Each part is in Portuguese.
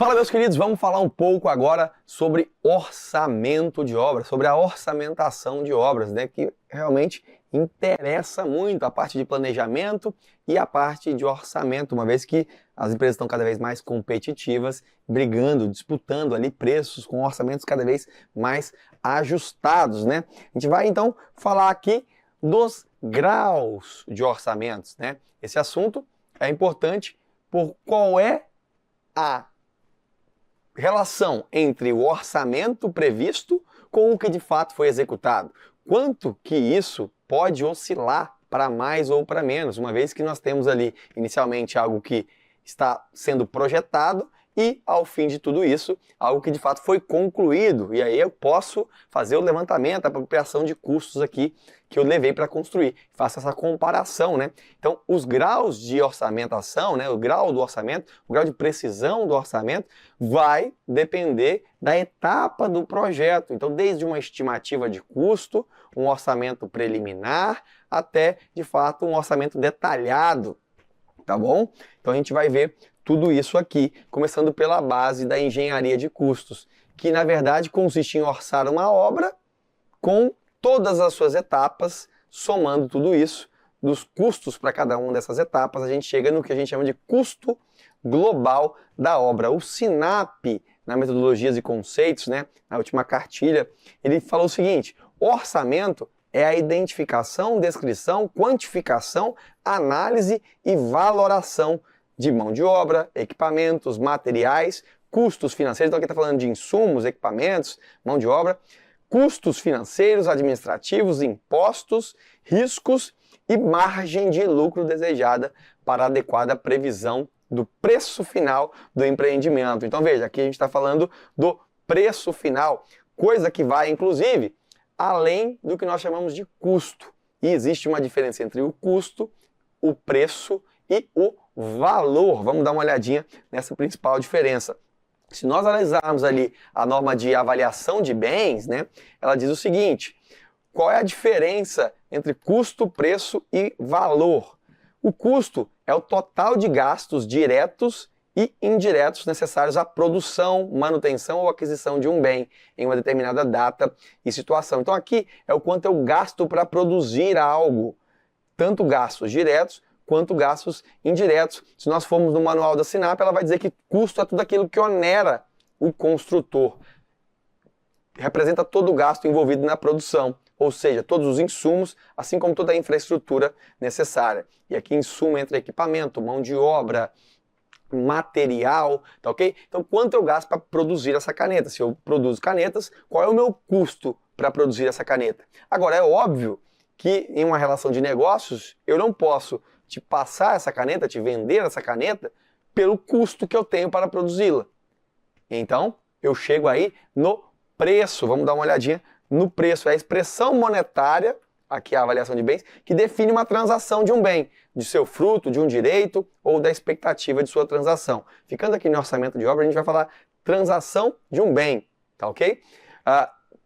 Fala, meus queridos, vamos falar um pouco agora sobre orçamento de obras, sobre a orçamentação de obras, né, que realmente interessa muito a parte de planejamento e a parte de orçamento, uma vez que as empresas estão cada vez mais competitivas, brigando, disputando ali preços com orçamentos cada vez mais ajustados, né? A gente vai então falar aqui dos graus de orçamentos, né? Esse assunto é importante por qual é a relação entre o orçamento previsto com o que de fato foi executado. Quanto que isso pode oscilar para mais ou para menos, uma vez que nós temos ali inicialmente algo que está sendo projetado e, ao fim de tudo isso, algo que de fato foi concluído. E aí eu posso fazer o levantamento, a apropriação de custos aqui que eu levei para construir. Faço essa comparação, né? Então, os graus de orçamentação, né, o grau do orçamento, o grau de precisão do orçamento, vai depender da etapa do projeto. Então, desde uma estimativa de custo, um orçamento preliminar, até, de fato, um orçamento detalhado, tá bom? Então, a gente vai ver tudo isso aqui, começando pela base da engenharia de custos, que na verdade consiste em orçar uma obra com todas as suas etapas, somando tudo isso, dos custos para cada uma dessas etapas, a gente chega no que a gente chama de custo global da obra. O SINAP, na Metodologias e Conceitos, né, na última cartilha, ele falou o seguinte: orçamento é a identificação, descrição, quantificação, análise e valoração de mão de obra, equipamentos, materiais, custos financeiros. Então aqui está falando de insumos, equipamentos, mão de obra, custos financeiros, administrativos, impostos, riscos e margem de lucro desejada para a adequada previsão do preço final do empreendimento. Então veja, aqui a gente está falando do preço final, coisa que vai, inclusive, além do que nós chamamos de custo. E existe uma diferença entre o custo, o preço e o valor. Vamos dar uma olhadinha nessa principal diferença. Se nós analisarmos ali a norma de avaliação de bens, né, ela diz o seguinte: qual é a diferença entre custo, preço e valor? O custo é o total de gastos diretos e indiretos necessários à produção, manutenção ou aquisição de um bem em uma determinada data e situação. Então aqui é o quanto eu gasto para produzir algo, tanto gastos diretos quanto gastos indiretos. Se nós formos no manual da SINAP, ela vai dizer que custo é tudo aquilo que onera o construtor. Representa todo o gasto envolvido na produção, ou seja, todos os insumos, assim como toda a infraestrutura necessária. E aqui insumo entre equipamento, mão de obra, material, tá ok? Então quanto eu gasto para produzir essa caneta? Se eu produzo canetas, qual é o meu custo para produzir essa caneta? Agora, é óbvio que em uma relação de negócios, eu não posso te passar essa caneta, te vender essa caneta, pelo custo que eu tenho para produzi-la. Então, eu chego aí no preço. Vamos dar uma olhadinha no preço. É a expressão monetária, aqui é a avaliação de bens, que define uma transação de um bem, de seu fruto, de um direito ou da expectativa de sua transação. Ficando aqui no orçamento de obra, a gente vai falar transação de um bem, tá ok?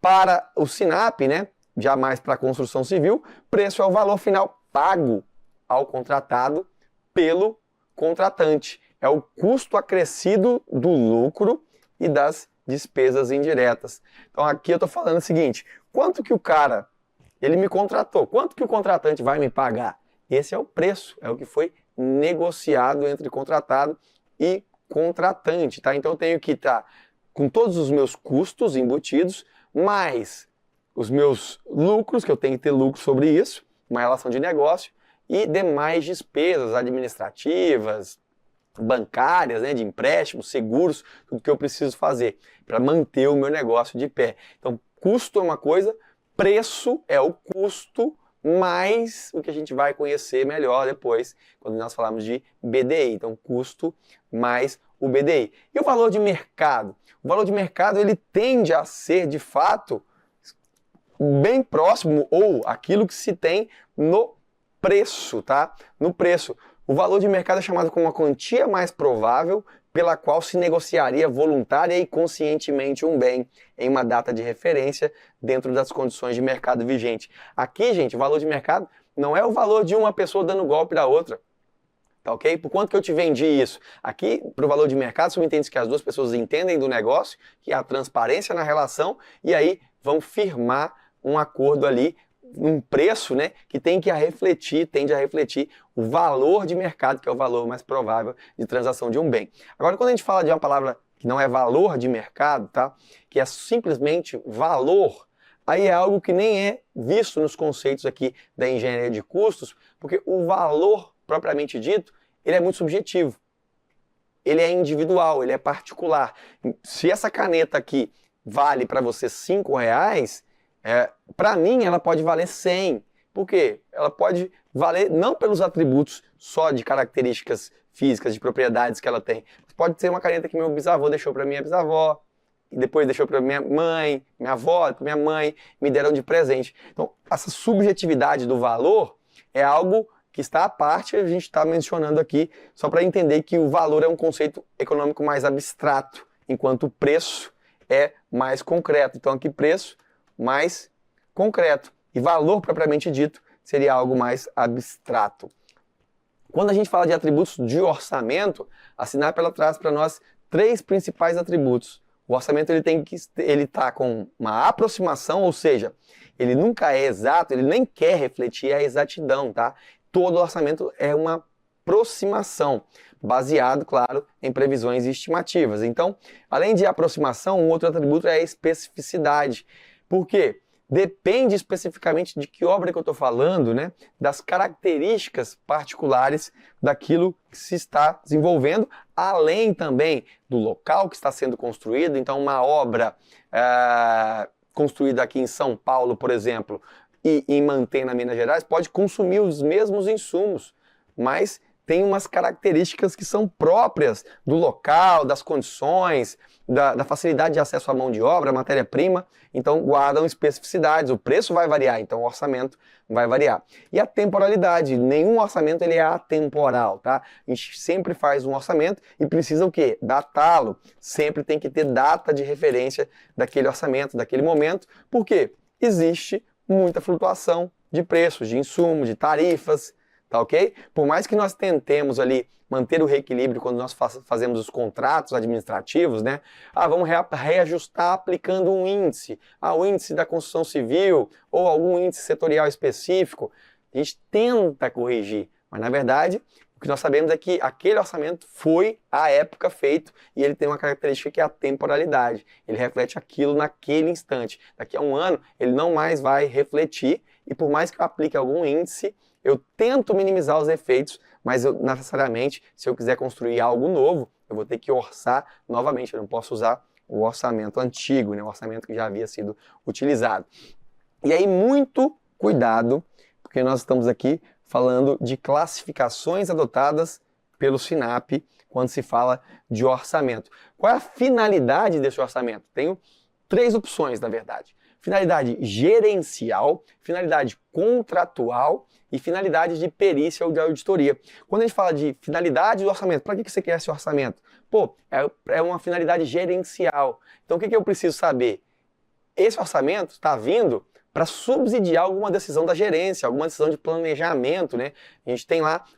Para o SINAP, né, jamais para a construção civil, preço é o valor final pago ao contratado pelo contratante. É o custo acrescido do lucro e das despesas indiretas. Então aqui eu estou falando o seguinte: quanto que o cara, ele me contratou, quanto que o contratante vai me pagar? Esse é o preço, é o que foi negociado entre contratado e contratante, tá? Então eu tenho que estar com todos os meus custos embutidos, mais os meus lucros, que eu tenho que ter lucro sobre isso, uma relação de negócio, e demais despesas administrativas, bancárias, né, de empréstimos, seguros, tudo que eu preciso fazer para manter o meu negócio de pé. Então, custo é uma coisa, preço é o custo mais o que a gente vai conhecer melhor depois, quando nós falamos de BDI. Então, custo mais o BDI. E o valor de mercado? O valor de mercado, ele tende a ser, de fato, bem próximo ou aquilo que se tem no preço, tá? No preço. O valor de mercado é chamado como uma quantia mais provável pela qual se negociaria voluntária e conscientemente um bem em uma data de referência dentro das condições de mercado vigente. Aqui, gente, o valor de mercado não é o valor de uma pessoa dando golpe da outra. Tá ok? Por quanto que eu te vendi isso? Aqui, para o valor de mercado, subentende que as duas pessoas entendem do negócio, que há transparência na relação, e aí vão firmar um acordo ali, um preço, né, que tende a refletir o valor de mercado, que é o valor mais provável de transação de um bem. Agora, quando a gente fala de uma palavra que não é valor de mercado, tá? Que é simplesmente valor, aí é algo que nem é visto nos conceitos aqui da engenharia de custos, porque o valor propriamente dito, ele é muito subjetivo. Ele é individual, ele é particular. Se essa caneta aqui vale para você R$5, para mim ela pode valer 100. Por quê? Ela pode valer não pelos atributos só de características físicas, de propriedades que ela tem. Pode ser uma caneta que meu bisavô deixou para minha bisavó, e depois deixou para minha mãe, minha avó, para minha mãe, me deram de presente. Então, essa subjetividade do valor é algo que está à parte, a gente está mencionando aqui, só para entender que o valor é um conceito econômico mais abstrato, enquanto o preço é mais concreto. Então aqui preço mais concreto. E valor propriamente dito seria algo mais abstrato. Quando a gente fala de atributos de orçamento, a Sinap ela traz para nós 3 principais atributos. O orçamento ele tá com uma aproximação, ou seja, ele nunca é exato, ele nem quer refletir a exatidão, tá? Todo orçamento é uma aproximação, baseado, claro, em previsões e estimativas. Então, além de aproximação, um outro atributo é a especificidade. Por quê? Depende especificamente de que obra que eu estou falando, né? Das características particulares daquilo que se está desenvolvendo, além também do local que está sendo construído. Então, uma obra construída aqui em São Paulo, por exemplo, e em Mantena, Minas Gerais, pode consumir os mesmos insumos, mas tem umas características que são próprias do local, das condições, da facilidade de acesso à mão de obra, à matéria-prima, então guardam especificidades, o preço vai variar, então o orçamento vai variar. E a temporalidade, nenhum orçamento ele é atemporal, tá? A gente sempre faz um orçamento e precisa o quê? Datá-lo, sempre tem que ter data de referência daquele orçamento, daquele momento, porque existe muita flutuação de preços, de insumos, de tarifas, tá ok? Por mais que nós tentemos ali manter o reequilíbrio quando nós fazemos os contratos administrativos, né? Vamos reajustar aplicando um índice, o índice da construção civil ou algum índice setorial específico. A gente tenta corrigir, mas na verdade o que nós sabemos é que aquele orçamento foi à época feito e ele tem uma característica que é a temporalidade. Ele reflete aquilo naquele instante. Daqui a um ano ele não mais vai refletir e por mais que eu aplique algum índice, eu tento minimizar os efeitos, mas necessariamente, se eu quiser construir algo novo, eu vou ter que orçar novamente. Eu não posso usar o orçamento antigo, né? O orçamento que já havia sido utilizado. E aí, muito cuidado, porque nós estamos aqui falando de classificações adotadas pelo Sinap quando se fala de orçamento. Qual é a finalidade desse orçamento? Tenho 3 opções, na verdade. Finalidade gerencial, finalidade contratual e finalidade de perícia ou de auditoria. Quando a gente fala de finalidade do orçamento, para que você quer esse orçamento? Pô, é uma finalidade gerencial. Então o que eu preciso saber? Esse orçamento está vindo para subsidiar alguma decisão da gerência, alguma decisão de planejamento, né? A gente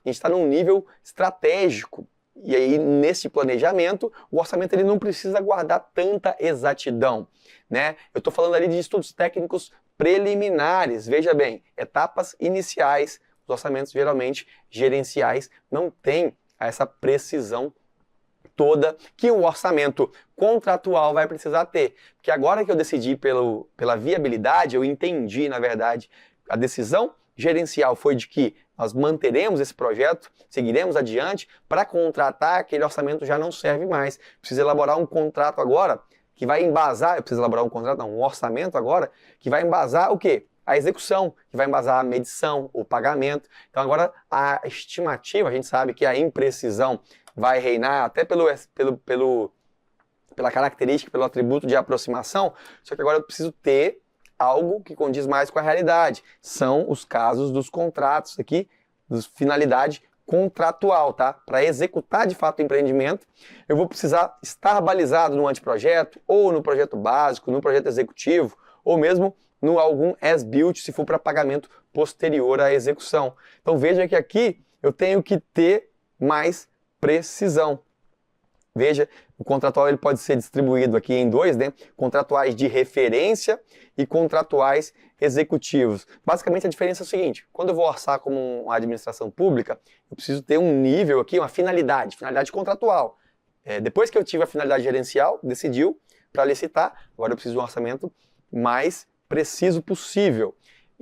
está num nível estratégico. E aí, nesse planejamento, o orçamento ele não precisa guardar tanta exatidão, né? Eu estou falando ali de estudos técnicos preliminares. Veja bem, etapas iniciais, os orçamentos geralmente gerenciais não têm essa precisão toda que o orçamento contratual vai precisar ter. Porque agora que eu decidi pela viabilidade, eu entendi, na verdade, a decisão gerencial foi de que nós manteremos esse projeto, seguiremos adiante, para contratar aquele orçamento já não serve mais. Preciso elaborar um contrato agora que vai embasar, um orçamento agora que vai embasar o quê? A execução, que vai embasar a medição, o pagamento. Então agora a estimativa, a gente sabe que a imprecisão vai reinar até pela característica, pelo atributo de aproximação, só que agora eu preciso ter algo que condiz mais com a realidade. São os casos dos contratos aqui, de finalidade contratual, tá? Para executar de fato o empreendimento, eu vou precisar estar balizado no anteprojeto, ou no projeto básico, no projeto executivo, ou mesmo no algum as-built, se for para pagamento posterior à execução. Então veja que aqui eu tenho que ter mais precisão. Veja, o contratual ele pode ser distribuído aqui em dois, né? Contratuais de referência e contratuais executivos. Basicamente a diferença é o seguinte, quando eu vou orçar como uma administração pública, eu preciso ter um nível aqui, uma finalidade contratual. Depois que eu tive a finalidade gerencial, decidiu para licitar, agora eu preciso de um orçamento mais preciso possível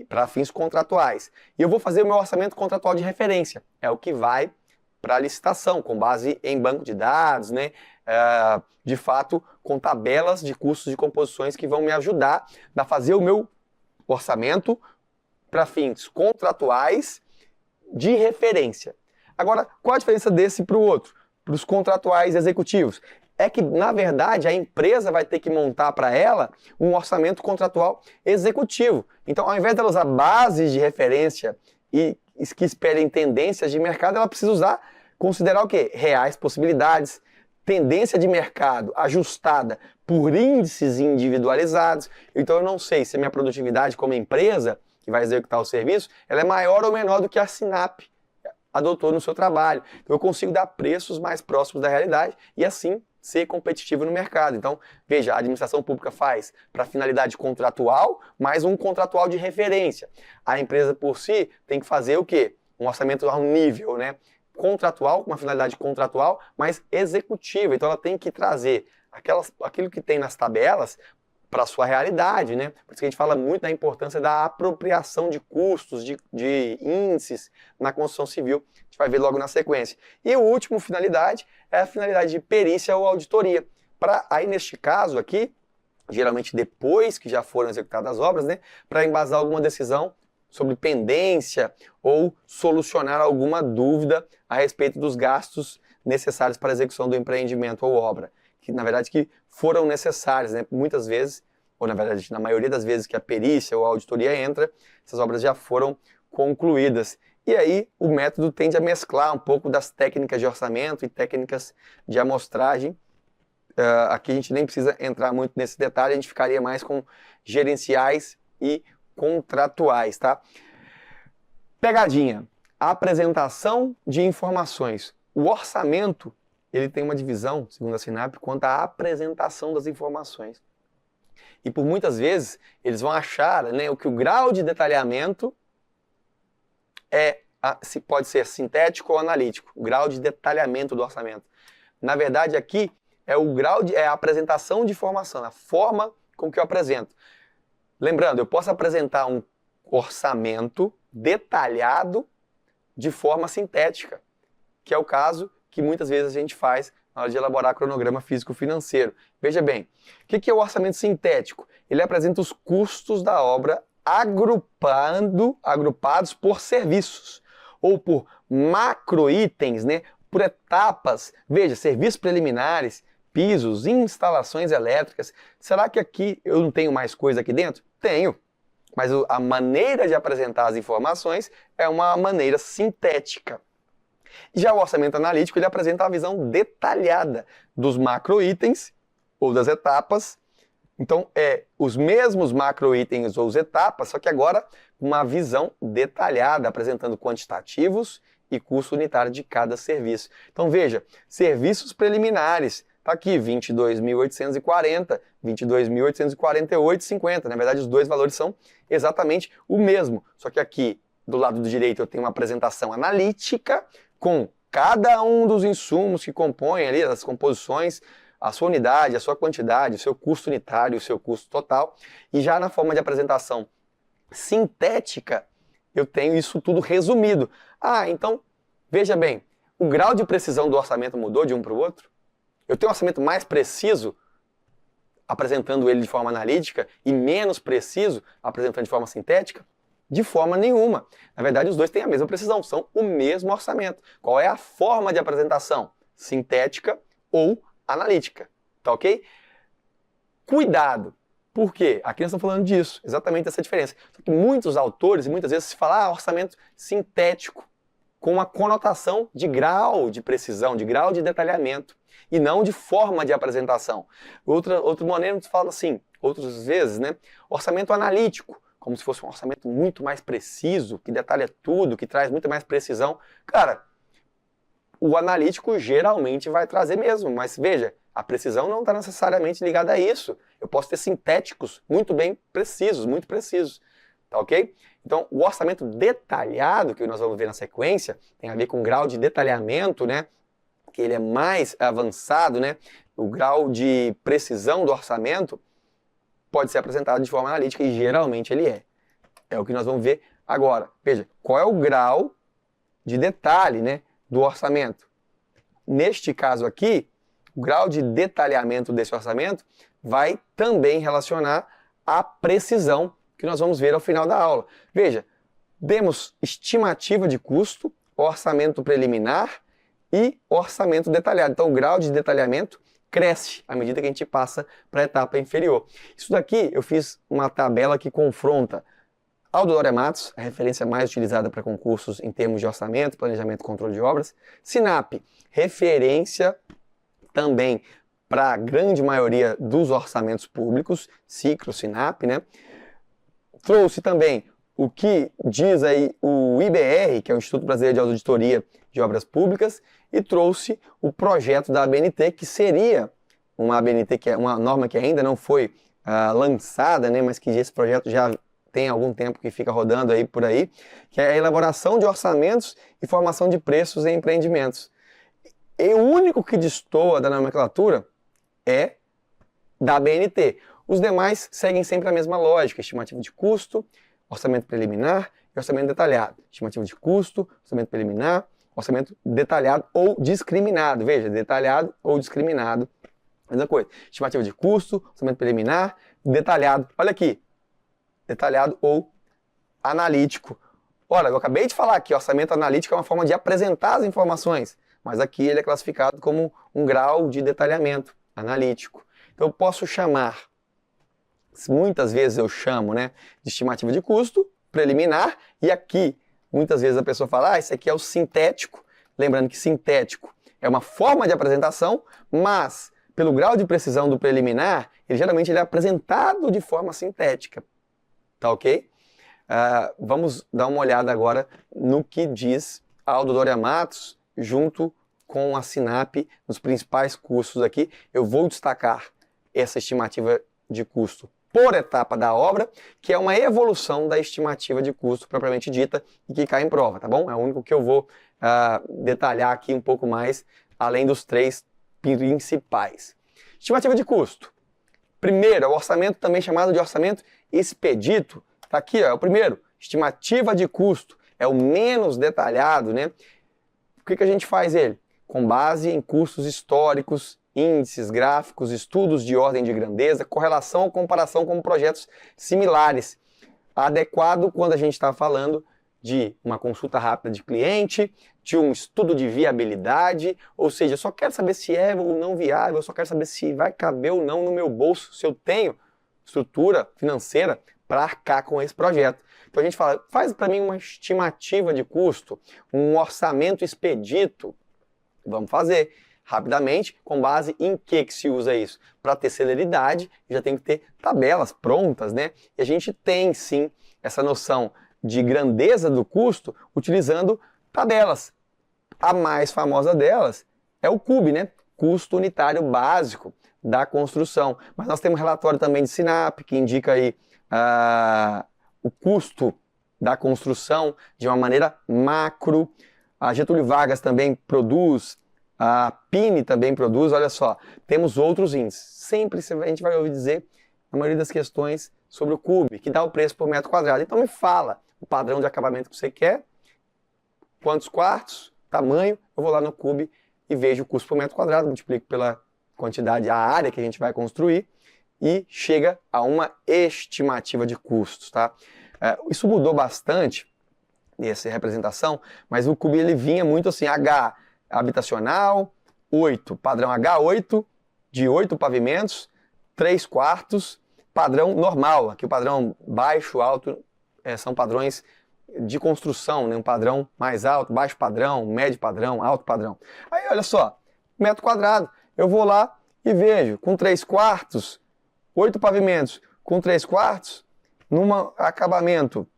para fins contratuais. E eu vou fazer o meu orçamento contratual de referência, é o que vai para a licitação, com base em banco de dados, né? De fato, com tabelas de custos de composições que vão me ajudar a fazer o meu orçamento para fins contratuais de referência. Agora, qual a diferença desse para o outro? Para os contratuais executivos? É que, na verdade, a empresa vai ter que montar para ela um orçamento contratual executivo. Então, ao invés dela usar bases de referência e que esperem tendências de mercado, ela precisa considerar o quê? Reais possibilidades, tendência de mercado ajustada por índices individualizados. Então eu não sei se a minha produtividade como empresa, que vai executar o serviço, ela é maior ou menor do que a Sinap adotou no seu trabalho. Então eu consigo dar preços mais próximos da realidade e assim ser competitivo no mercado. Então, veja, a administração pública faz para finalidade contratual, mais um contratual de referência. A empresa por si tem que fazer o quê? Um orçamento ao nível, né? Contratual, com uma finalidade contratual, mas executiva. Então ela tem que trazer aquilo que tem nas tabelas para a sua realidade, né? Por isso que a gente fala muito da importância da apropriação de custos, de índices na construção civil. A gente vai ver logo na sequência. E a última finalidade é a finalidade de perícia ou auditoria. Aí, neste caso aqui, geralmente depois que já foram executadas as obras, né? Para embasar alguma decisão sobre pendência ou solucionar alguma dúvida a respeito dos gastos necessários para a execução do empreendimento ou obra, que na verdade que foram necessários, né? Muitas vezes, ou na verdade na maioria das vezes que a perícia ou a auditoria entra, essas obras já foram concluídas. E aí o método tende a mesclar um pouco das técnicas de orçamento e técnicas de amostragem. Aqui a gente nem precisa entrar muito nesse detalhe, a gente ficaria mais com gerenciais e contratuais, tá? Pegadinha. Apresentação de informações. O orçamento, ele tem uma divisão, segundo a Sinap, quanto à apresentação das informações. E por muitas vezes, eles vão achar, né, que o grau de detalhamento se pode ser sintético ou analítico. O grau de detalhamento do orçamento. Na verdade, aqui é a apresentação de informação, a forma com que eu apresento. Lembrando, eu posso apresentar um orçamento detalhado de forma sintética, que é o caso que muitas vezes a gente faz na hora de elaborar cronograma físico-financeiro. Veja bem, o que é o orçamento sintético? Ele apresenta os custos da obra agrupados por serviços, ou por macro-itens, né? Por etapas. Veja, serviços preliminares, pisos, instalações elétricas. Será que aqui eu não tenho mais coisa aqui dentro? Tenho. Mas a maneira de apresentar as informações é uma maneira sintética. Já o orçamento analítico, ele apresenta a visão detalhada dos macro-itens ou das etapas. Então, os mesmos macro-itens ou as etapas, só que agora uma visão detalhada, apresentando quantitativos e custo unitário de cada serviço. Então, veja, serviços preliminares. Está aqui, 22.840, 22.848,50. Na verdade, os dois valores são exatamente o mesmo. Só que aqui, do lado do direito, eu tenho uma apresentação analítica com cada um dos insumos que compõem ali as composições, a sua unidade, a sua quantidade, o seu custo unitário, o seu custo total. E já na forma de apresentação sintética, eu tenho isso tudo resumido. Então, veja bem, o grau de precisão do orçamento mudou de um para o outro? Eu tenho um orçamento mais preciso, apresentando ele de forma analítica, e menos preciso, apresentando de forma sintética? De forma nenhuma. Na verdade, os dois têm a mesma precisão, são o mesmo orçamento. Qual é a forma de apresentação? Sintética ou analítica. Tá ok? Cuidado. Por quê? Aqui nós estamos falando disso, exatamente essa diferença. Só que muitos autores, e muitas vezes se fala orçamento sintético, com uma conotação de grau de precisão, de grau de detalhamento, e não de forma de apresentação. Outro maneira se fala assim, outras vezes, né? Orçamento analítico, como se fosse um orçamento muito mais preciso, que detalha tudo, que traz muito mais precisão. Cara, o analítico geralmente vai trazer mesmo, mas veja, a precisão não está necessariamente ligada a isso. Eu posso ter sintéticos muito bem precisos, muito precisos, tá ok? Então, o orçamento detalhado, que nós vamos ver na sequência, tem a ver com o grau de detalhamento, né? Que ele é mais avançado, né? O grau de precisão do orçamento pode ser apresentado de forma analítica e geralmente ele é. É o que nós vamos ver agora. Veja, qual é o grau de detalhe, né, do orçamento? Neste caso aqui, o grau de detalhamento desse orçamento vai também relacionar à precisão que nós vamos ver ao final da aula. Veja, temos estimativa de custo, orçamento preliminar e orçamento detalhado. Então, o grau de detalhamento cresce à medida que a gente passa para a etapa inferior. Isso daqui eu fiz uma tabela que confronta Aldo Doria Matos, a referência mais utilizada para concursos em termos de orçamento, planejamento e controle de obras. Sinap, referência também para a grande maioria dos orçamentos públicos, Cicro, Sinap, né? Trouxe também o que diz aí o IBR, que é o Instituto Brasileiro de Auditoria de Obras Públicas, e trouxe o projeto da ABNT, que seria uma ABNT, que é uma norma que ainda não foi lançada, né, mas que esse projeto já tem algum tempo que fica rodando aí por aí, que é a elaboração de orçamentos e formação de preços em empreendimentos. E o único que destoa da nomenclatura é da ABNT. Os demais seguem sempre a mesma lógica: estimativa de custo, orçamento preliminar e orçamento detalhado. Estimativa de custo, orçamento preliminar, orçamento detalhado ou discriminado. Veja, detalhado ou discriminado, mesma coisa. Estimativa de custo, orçamento preliminar, detalhado. Olha aqui, detalhado ou analítico. Olha, eu acabei de falar que orçamento analítico é uma forma de apresentar as informações, mas aqui ele é classificado como um grau de detalhamento analítico. Então eu posso chamar, muitas vezes eu chamo, né, de estimativa de custo preliminar, e aqui muitas vezes a pessoa fala, esse aqui é o sintético. Lembrando que sintético é uma forma de apresentação, mas pelo grau de precisão do preliminar, geralmente ele é apresentado de forma sintética. Tá ok? Vamos dar uma olhada agora no que diz Aldo Doria Matos junto com a Sinap nos principais custos aqui. Eu vou destacar essa estimativa de custo por etapa da obra, que é uma evolução da estimativa de custo propriamente dita e que cai em prova, tá bom? É o único que eu vou detalhar aqui um pouco mais, além dos três principais. Estimativa de custo. Primeiro, é o orçamento também chamado de orçamento expedito. Tá aqui, ó, é o primeiro. Estimativa de custo. É o menos detalhado, né? O que a gente faz ele? Com base em custos históricos, índices, gráficos, estudos de ordem de grandeza, correlação ou comparação com projetos similares. Adequado quando a gente está falando de uma consulta rápida de cliente, de um estudo de viabilidade, ou seja, eu só quero saber se é ou não viável, eu só quero saber se vai caber ou não no meu bolso, se eu tenho estrutura financeira para arcar com esse projeto. Então a gente fala, faz para mim uma estimativa de custo, um orçamento expedito. Vamos fazer rapidamente, com base em que se usa isso? Para ter celeridade, já tem que ter tabelas prontas, né? E a gente tem sim essa noção de grandeza do custo utilizando tabelas. A mais famosa delas é o CUB, né? Custo unitário básico da construção. Mas nós temos um relatório também de Sinap, que indica aí o custo da construção de uma maneira macro. A Getúlio Vargas também produz, a PINE também produz, olha só, temos outros índices. Sempre a gente vai ouvir dizer, na maioria das questões, sobre o CUB, que dá o preço por metro quadrado. Então me fala o padrão de acabamento que você quer, quantos quartos, tamanho, eu vou lá no CUB e vejo o custo por metro quadrado, multiplico pela quantidade, a área que a gente vai construir e chega a uma estimativa de custos, tá? Isso mudou bastante nessa representação, mas o CUB ele vinha muito assim, H habitacional, 8, padrão H8, de 8 pavimentos, 3 quartos, padrão normal, aqui o padrão baixo, alto, são padrões de construção, né? Um padrão mais alto, baixo padrão, médio padrão, alto padrão. Aí olha só, metro quadrado, eu vou lá e vejo, com 3 quartos, 8 pavimentos, com 3 quartos, num acabamento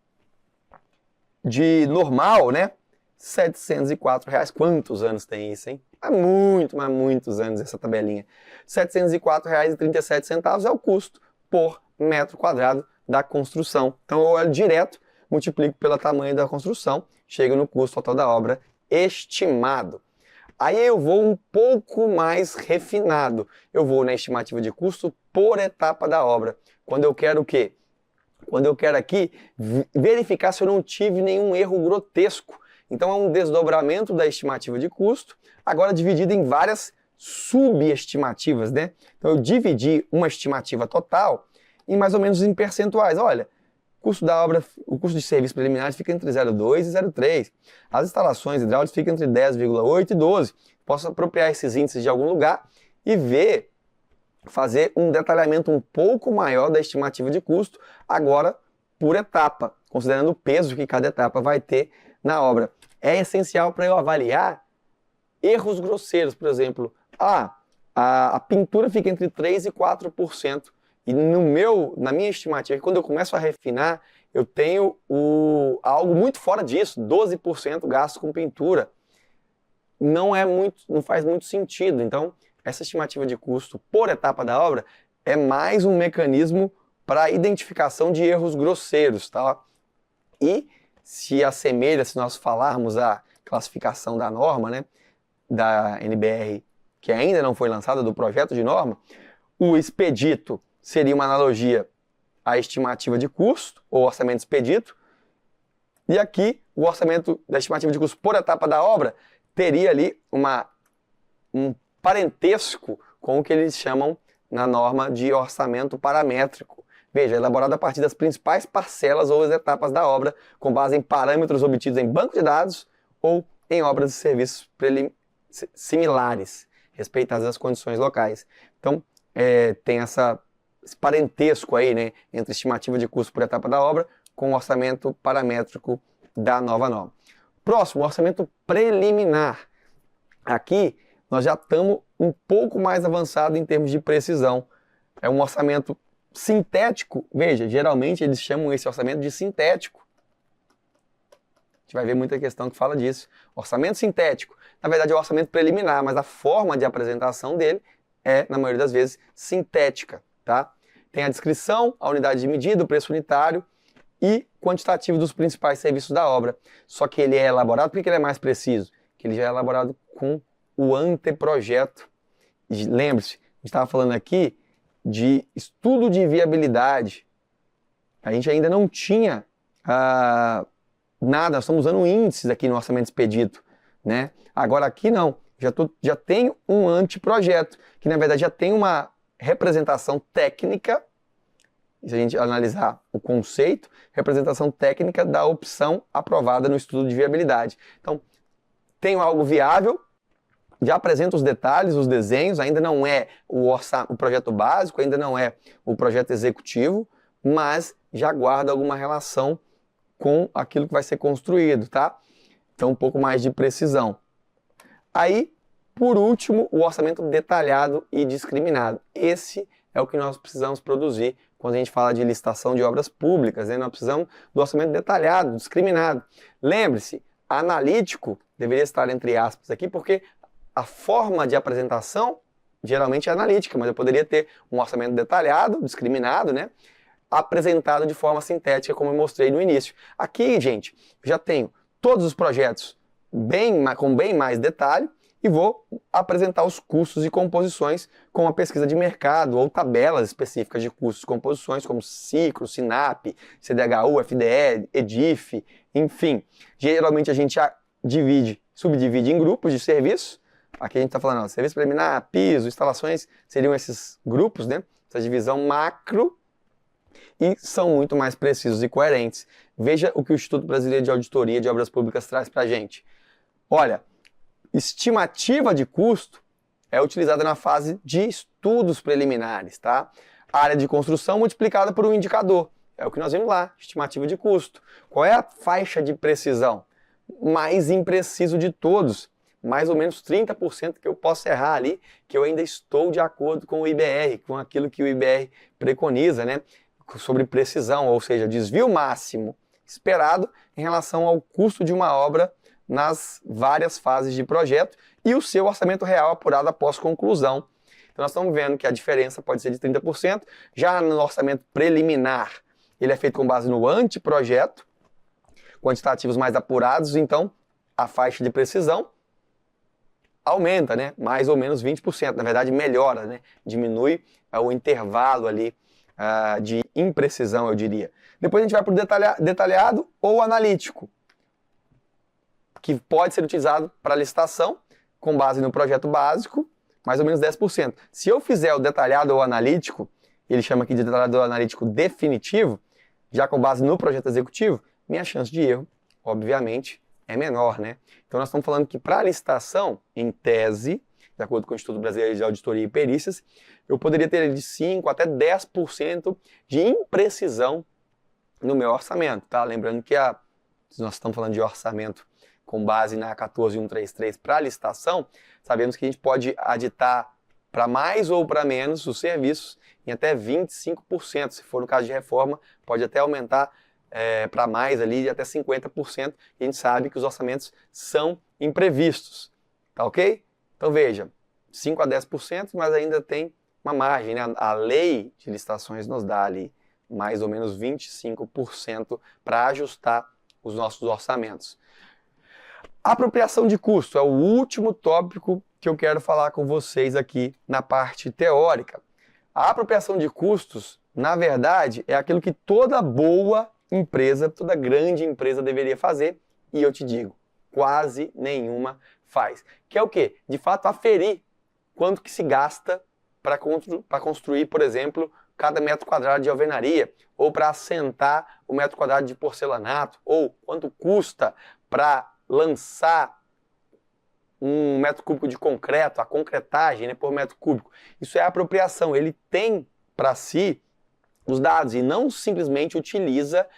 de normal, né? R$ 704. Quantos anos tem isso, hein? Há mas muitos anos essa tabelinha. R$ 704,37 é o custo por metro quadrado da construção. Então eu olho direto, multiplico pelo tamanho da construção, chego no custo total da obra estimado. Aí eu vou um pouco mais refinado. Eu vou na estimativa de custo por etapa da obra. Quando eu quero o quê? Quando eu quero aqui verificar se eu não tive nenhum erro grotesco. Então é um desdobramento da estimativa de custo, agora dividido em várias subestimativas, né? Então eu dividi uma estimativa total em mais ou menos em percentuais. Olha, custo da obra, o custo de serviços preliminares fica entre 0,2 e 0,3. As instalações hidráulicas ficam entre 10,8 e 12. Posso apropriar esses índices de algum lugar e fazer um detalhamento um pouco maior da estimativa de custo, agora por etapa, considerando o peso que cada etapa vai ter na obra. É essencial para eu avaliar erros grosseiros, por exemplo. A pintura fica entre 3% e 4%. E na minha estimativa, quando eu começo a refinar, eu tenho algo muito fora disso, 12% gasto com pintura. Não faz muito sentido. Então, essa estimativa de custo por etapa da obra é mais um mecanismo para identificação de erros grosseiros, tá? E se assemelha, se nós falarmos a classificação da norma, né, da NBR, que ainda não foi lançada, do projeto de norma, o expedito seria uma analogia à estimativa de custo, ou orçamento expedito, e aqui o orçamento da estimativa de custo por etapa da obra teria ali um parentesco com o que eles chamam na norma de orçamento paramétrico. Veja, elaborado a partir das principais parcelas ou as etapas da obra, com base em parâmetros obtidos em banco de dados ou em obras e serviços similares, respeitadas as condições locais. Então, tem esse parentesco aí, né, entre estimativa de custo por etapa da obra com o orçamento paramétrico da nova norma. Próximo, orçamento preliminar. Aqui, nós já estamos um pouco mais avançado em termos de precisão. É um orçamento sintético. Veja, geralmente eles chamam esse orçamento de sintético. A gente vai ver muita questão que fala disso. Orçamento sintético, na verdade é o orçamento preliminar, mas a forma de apresentação dele é, na maioria das vezes, sintética, tá? Tem a descrição, a unidade de medida, o preço unitário e quantitativo dos principais serviços da obra. Só que ele é elaborado, por que ele é mais preciso? Que ele já é elaborado com o anteprojeto. Lembre-se, a gente estava falando aqui de estudo de viabilidade. A gente ainda não tinha nada, nós estamos usando índices aqui no orçamento expedito, né? Agora aqui não, já tenho um anteprojeto, que na verdade já tem uma representação técnica, se a gente analisar o conceito, representação técnica da opção aprovada no estudo de viabilidade. Então, tenho algo viável, já apresento os detalhes, os desenhos, ainda não é o projeto básico, ainda não é o projeto executivo, mas já guarda alguma relação com aquilo que vai ser construído, tá? Então, um pouco mais de precisão. Aí, por último, o orçamento detalhado e discriminado. Esse é o que nós precisamos produzir quando a gente fala de licitação de obras públicas, né? Nós precisamos do orçamento detalhado, discriminado. Lembre-se, analítico deveria estar entre aspas aqui, porque a forma de apresentação geralmente é analítica, mas eu poderia ter um orçamento detalhado, discriminado, né? Apresentado de forma sintética, como eu mostrei no início. Aqui, gente, já tenho todos os projetos com bem mais detalhe e vou apresentar os custos e composições com a pesquisa de mercado ou tabelas específicas de custos e composições, como Ciclo, Sinap, CDHU, FDE, EDIF, enfim. Geralmente a gente subdivide em grupos de serviços. Aqui a gente está falando, serviço preliminar, piso, instalações, seriam esses grupos, né? Essa divisão macro, e são muito mais precisos e coerentes. Veja o que o Instituto Brasileiro de Auditoria de Obras Públicas traz para a gente. Olha, estimativa de custo é utilizada na fase de estudos preliminares, tá? A área de construção multiplicada por um indicador. É o que nós vimos lá, estimativa de custo. Qual é a faixa de precisão? Mais impreciso de todos. Mais ou menos 30% que eu posso errar ali, que eu ainda estou de acordo com o IBR, com aquilo que o IBR preconiza, né? Sobre precisão, ou seja, desvio máximo esperado em relação ao custo de uma obra nas várias fases de projeto e o seu orçamento real apurado após conclusão. Então nós estamos vendo que a diferença pode ser de 30%, já no orçamento preliminar ele é feito com base no anteprojeto, quantitativos mais apurados, então a faixa de precisão aumenta, né? Mais ou menos 20%, na verdade melhora, né? Diminui o intervalo ali de imprecisão, eu diria. Depois a gente vai para o detalhado ou analítico, que pode ser utilizado para licitação, com base no projeto básico, mais ou menos 10%. Se eu fizer o detalhado ou analítico, ele chama aqui de detalhado ou analítico definitivo, já com base no projeto executivo, minha chance de erro, obviamente, é menor, né? Então nós estamos falando que para licitação, em tese, de acordo com o Instituto Brasileiro de Auditoria e Perícias, eu poderia ter de 5% até 10% de imprecisão no meu orçamento, tá? Lembrando que nós estamos falando de orçamento com base na 14133 para licitação, sabemos que a gente pode aditar para mais ou para menos os serviços em até 25%. Se for no caso de reforma, pode até aumentar para mais ali de até 50%. E a gente sabe que os orçamentos são imprevistos, tá ok? Então veja, 5% a 10%, mas ainda tem uma margem, né? A lei de licitações nos dá ali mais ou menos 25% para ajustar os nossos orçamentos. Apropriação de custo é o último tópico que eu quero falar com vocês aqui na parte teórica. A apropriação de custos, na verdade, é aquilo que toda boa empresa, toda grande empresa deveria fazer, e eu te digo, quase nenhuma faz. Que é o quê? De fato, aferir quanto que se gasta para construir, por exemplo, cada metro quadrado de alvenaria, ou para assentar o metro quadrado de porcelanato, ou quanto custa para lançar um metro cúbico de concreto, a concretagem, né, por metro cúbico. Isso é apropriação, ele tem para si os dados e não simplesmente utiliza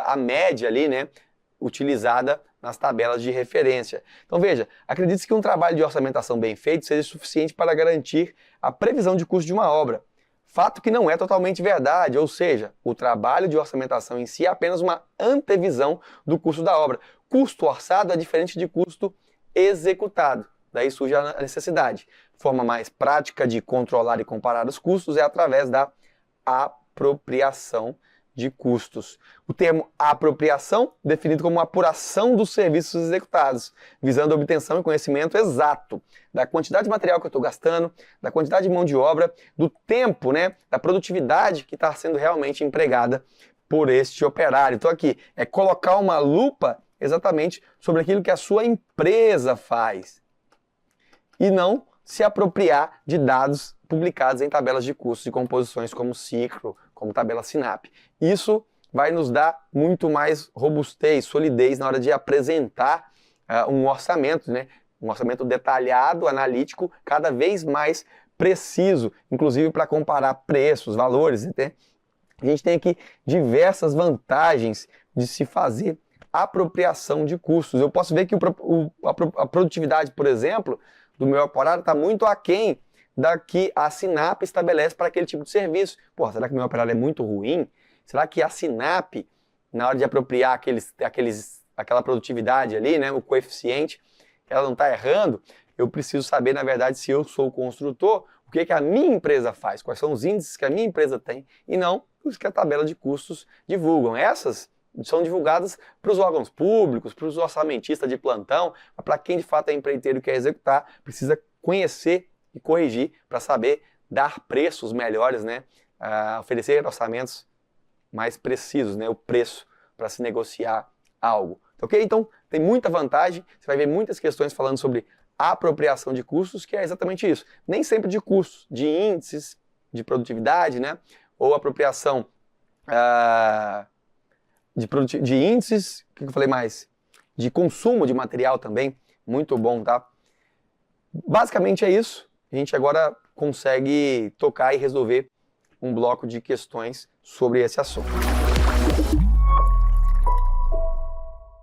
a média ali, né, utilizada nas tabelas de referência. Então veja, acredite-se que um trabalho de orçamentação bem feito seja suficiente para garantir a previsão de custo de uma obra. Fato que não é totalmente verdade, ou seja, o trabalho de orçamentação em si é apenas uma antevisão do custo da obra. Custo orçado é diferente de custo executado. Daí surge a necessidade. Forma mais prática de controlar e comparar os custos é através da apropriação de custos. O termo apropriação, definido como apuração dos serviços executados, visando a obtenção e conhecimento exato da quantidade de material que eu estou gastando, da quantidade de mão de obra, do tempo, né, da produtividade que está sendo realmente empregada por este operário. Então aqui é colocar uma lupa exatamente sobre aquilo que a sua empresa faz e não se apropriar de dados publicados em tabelas de custos e composições como Cicro, como tabela SINAP. Isso vai nos dar muito mais robustez, solidez na hora de apresentar um orçamento, né? Um orçamento detalhado, analítico, cada vez mais preciso, inclusive para comparar preços, valores. Né? A gente tem aqui diversas vantagens de se fazer apropriação de custos. Eu posso ver que a produtividade, por exemplo, do meu operário está muito aquém da que a SINAP estabelece para aquele tipo de serviço. Pô, será que meu operário é muito ruim? Será que a SINAP, na hora de apropriar aquela produtividade ali, né, o coeficiente, ela não está errando? Eu preciso saber, na verdade, se eu sou o construtor, o que a minha empresa faz, quais são os índices que a minha empresa tem, e não os que a tabela de custos divulgam. Essas são divulgadas para os órgãos públicos, para os orçamentistas de plantão, para quem de fato é empreiteiro e quer executar, precisa conhecer e corrigir para saber dar preços melhores, né? Oferecer orçamentos mais precisos, né? O preço para se negociar algo. Ok? Então, tem muita vantagem, você vai ver muitas questões falando sobre apropriação de custos, que é exatamente isso. Nem sempre de custos, de índices de produtividade, né? Ou apropriação de índices, o que eu falei mais? De consumo de material também, muito bom, tá? Basicamente é isso. A gente agora consegue tocar e resolver um bloco de questões sobre esse assunto.